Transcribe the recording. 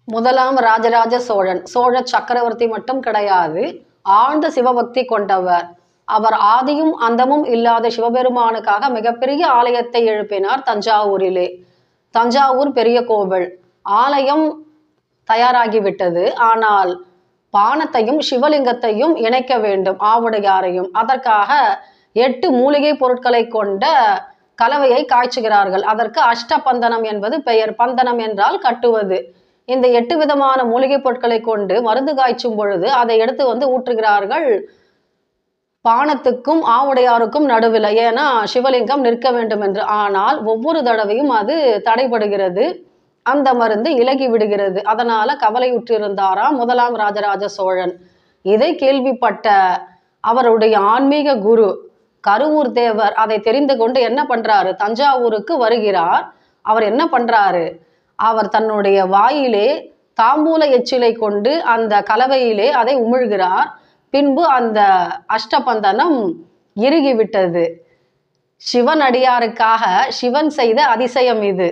முதலாம் ராஜராஜ சோழன் சோழ சக்கரவர்த்தி மட்டும் கிடையாது, ஆழ்ந்த சிவபக்தி கொண்டவர். அவர் ஆதியும் அந்தமும் இல்லாத சிவபெருமானுக்காக மிகப்பெரிய ஆலயத்தை எழுப்பினார் தஞ்சாவூரிலே. தஞ்சாவூர் பெரிய கோவில் ஆலயம் தயாராகிவிட்டது. ஆனால் பானத்தையும் சிவலிங்கத்தையும் இணைக்க வேண்டும், ஆவுடையாரையும். அதற்காக 8 மூலிகை பொருட்களை கொண்ட கலவையை காய்ச்சுகிறார்கள். அதற்கு அஷ்டபந்தனம் என்பது பெயர். பந்தனம் என்றால் கட்டுவது. இந்த 8 விதமான மூலிகை பொருட்களை கொண்டு மருந்து காய்ச்சும் பொழுது அதை எடுத்து ஊற்றுகிறார்கள் பானத்துக்கும் ஆவுடையாருக்கும் நடுவில். ஏன்னா சிவலிங்கம் நிற்க வேண்டும் என்று. ஆனால் ஒவ்வொரு தடவையும் அது தடைபடுகிறது, அந்த மருந்து இலகி விடுகிறது. அதனால கவலையுற்றிருந்தாராம் முதலாம் ராஜராஜ சோழன். இதை கேள்விப்பட்ட அவருடைய ஆன்மீக குரு கருவூர் தேவர் அதை தெரிந்து கொண்டு என்ன பண்றாரு, தஞ்சாவூருக்கு வருகிறார். அவர் என்ன பண்றாரு, அவர் தன்னுடைய வாயிலே தாம்பூல எச்சிலை கொண்டு அந்த கலவையிலே அதை உமிழ்கிறார். பின்பு அந்த அஷ்டபந்தனம் இறுகிவிட்டது. சிவன் அடியாருக்காக சிவன் செய்த அதிசயம் இது.